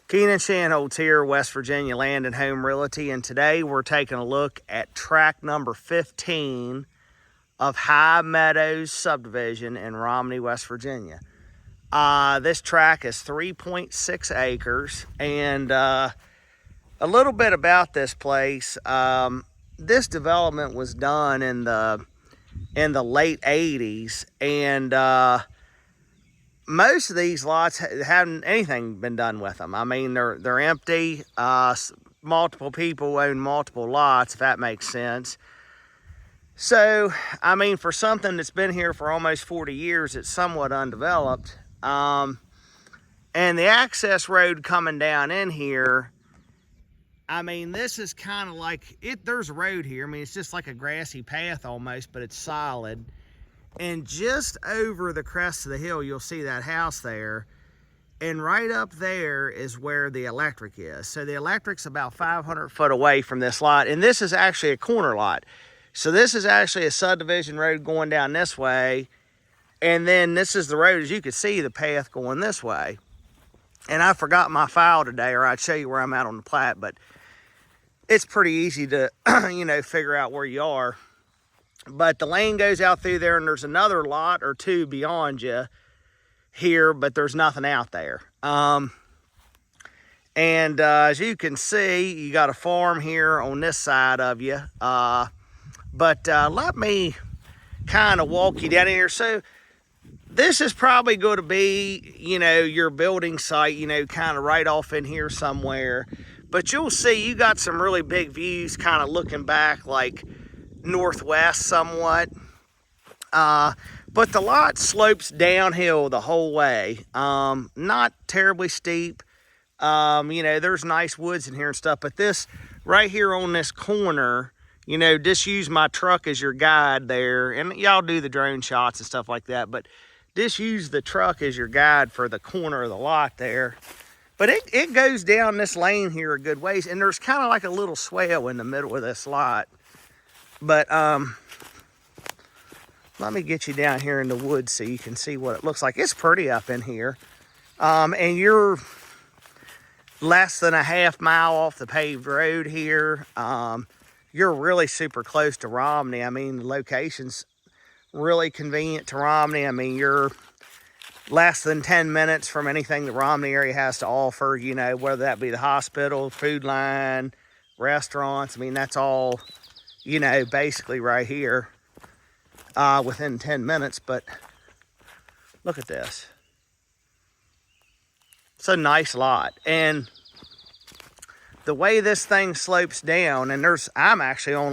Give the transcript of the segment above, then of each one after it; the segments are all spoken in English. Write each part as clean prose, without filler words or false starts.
Keenan Shanholtz here, West Virginia Land and Home Realty, and today we're taking a look at tract number 15 of High Meadows subdivision in Romney, West Virginia. This tract is 3.6 acres, and a little bit about this place. This development was done in the late 80s, and most of these lots haven't anything been done with them. I mean, they're empty. Multiple people own multiple lots, if that makes sense. So, I mean, for something that's been here for almost 40 years, it's somewhat undeveloped. And the access road coming down in here, I mean, this is kind of like, there's a road here. I mean, it's just like a grassy path almost, but it's solid. And just over the crest of the hill, you'll see that house there. And right up there is where the electric is. So the electric's about 500 foot away from this lot. And this is actually a corner lot. So this is actually a subdivision road going down this way. And then this is the road, as you can see, the path going this way. And I forgot my file today, or I'd show you where I'm at on the plat. But it's pretty easy to, figure out where you are. But the lane goes out through there, and there's another lot or two beyond you here, but there's nothing out there. As you can see, you got a farm here on this side of you. But let me kind of walk you down here. So this is probably going to be, your building site, kind of right off in here somewhere. But you'll see you got some really big views kind of looking back like northwest somewhat, but the lot slopes downhill the whole way. Not terribly steep. There's nice woods in here and stuff, but this right here on this corner, just use my truck as your guide there, and y'all do the drone shots and stuff like that, but just use the truck as your guide for the corner of the lot there. But it goes down this lane here a good ways, and there's kind of like a little swale in the middle of this lot. But let me get you down here in the woods so you can see what it looks like. It's pretty up in here. And you're less than a half mile off the paved road here. You're really super close to Romney. I mean, the location's really convenient to Romney. I mean, you're less than 10 minutes from anything the Romney area has to offer, whether that be the hospital, food line, restaurants. I mean, that's all, basically right here within 10 minutes. But look at this. It's a nice lot. And the way this thing slopes down, and I'm actually on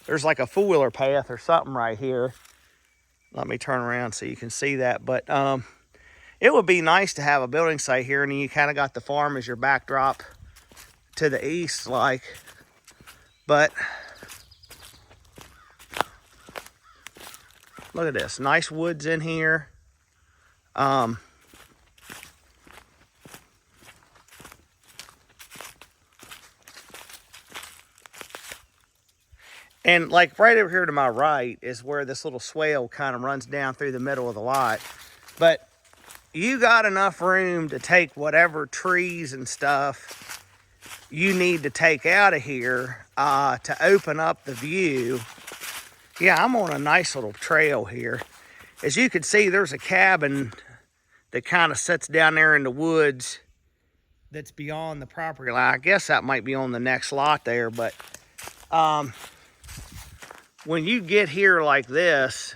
there's like a four-wheeler path or something right here. Let me turn around so you can see that. But it would be nice to have a building site here, and you kind of got the farm as your backdrop to the east, but look at this, nice woods in here. And like right over here to my right is where this little swale kind of runs down through the middle of the lot. But you got enough room to take whatever trees and stuff you need to take out of here to open up the view. Yeah, I'm on a nice little trail here. As you can see, there's a cabin that kind of sits down there in the woods that's beyond the property line. I guess that might be on the next lot there, but when you get here like this,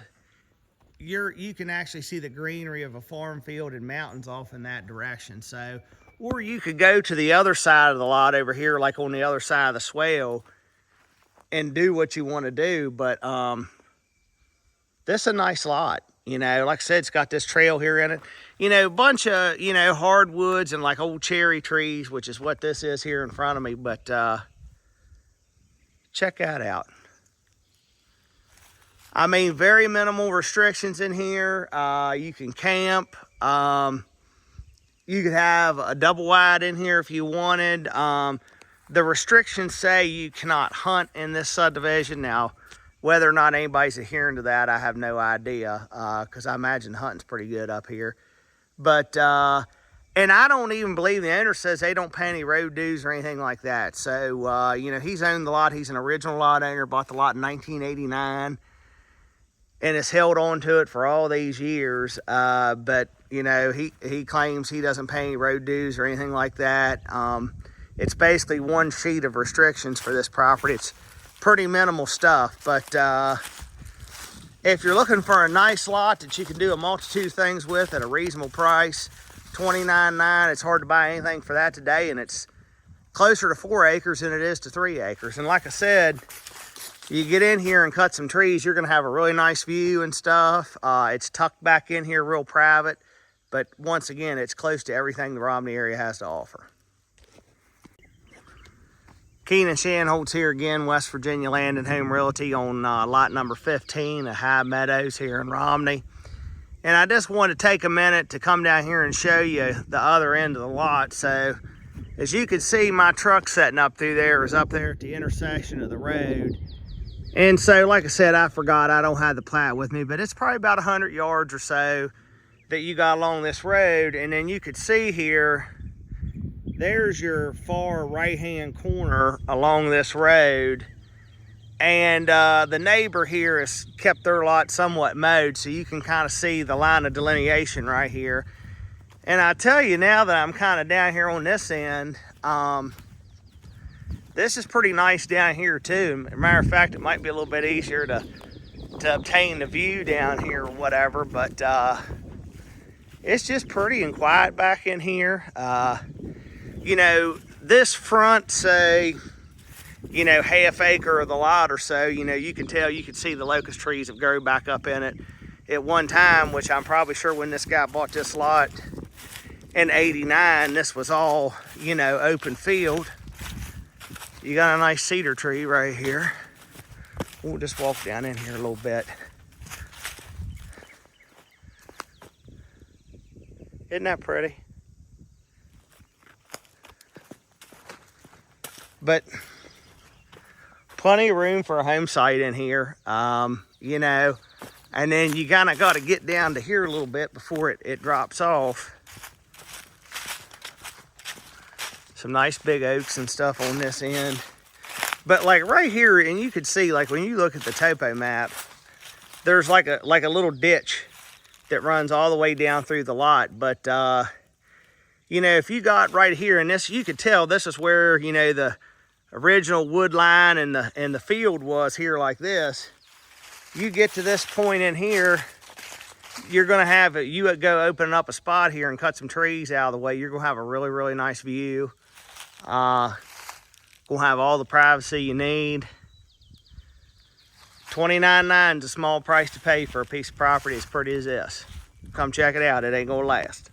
you can actually see the greenery of a farm field and mountains off in that direction. So, or you could go to the other side of the lot over here, like on the other side of the swale, and do what you want to do. But this is a nice lot. Like I said, it's got this trail here in it. A bunch of, hardwoods and like old cherry trees, which is what this is here in front of me. But check that out. I mean, very minimal restrictions in here. You can camp. You could have a double wide in here if you wanted. The restrictions say you cannot hunt in this subdivision. Now, whether or not anybody's adhering to that, I have no idea, because I imagine hunting's pretty good up here. But And I don't even believe the owner says they don't pay any road dues or anything like that. So, you know, he's owned the lot. He's an original lot owner, bought the lot in 1989 and has held on to it for all these years. But, you know, he claims he doesn't pay any road dues or anything like that. It's basically one sheet of restrictions for this property. It's pretty minimal stuff, but if you're looking for a nice lot that you can do a multitude of things with at a reasonable price, $29,900, it's hard to buy anything for that today, and it's closer to 4 acres than it is to 3 acres. And like I said, you get in here and cut some trees, you're gonna have a really nice view and stuff. It's tucked back in here real private, but once again, it's close to everything the Romney area has to offer. Keenan Shanholtz here again, West Virginia Land and Home Realty on lot number 15 of High Meadows here in Romney. And I just wanted to take a minute to come down here and show you the other end of the lot. So as you can see, my truck setting up through there is up there at the intersection of the road. And so, like I said, I forgot, I don't have the plat with me, but it's probably about 100 yards or so that you got along this road. And then you could see here, there's your far right-hand corner along this road. And the neighbor here has kept their lot somewhat mowed, so you can kind of see the line of delineation right here. And I tell you, now that I'm kind of down here on this end, this is pretty nice down here too. As a matter of fact, it might be a little bit easier to obtain the view down here or whatever, but it's just pretty and quiet back in here. You know, this front, say, you know, half acre of the lot or so, you know, you can tell, you can see the locust trees have grown back up in it at one time, which I'm probably sure when this guy bought this lot in '89, this was all, you know, open field. You got a nice cedar tree right here. We'll just walk down in here a little bit. Isn't that pretty? But plenty of room for a home site in here, you know, and then you kind of got to get down to here a little bit before it drops off. Some nice big oaks and stuff on this end. But like right here, and you could see, like when you look at the topo map, there's like a little ditch that runs all the way down through the lot. But you know, if you got right here, and this, you could tell this is where, you know, the original wood line and the field was here like this. You get to this point in here, you're gonna have it, you go open up a spot here and cut some trees out of the way, you're gonna have a really, really nice view. Gonna have all the privacy you need. $29,900 is a small price to pay for a piece of property as pretty as this. Come check it out, it ain't gonna last.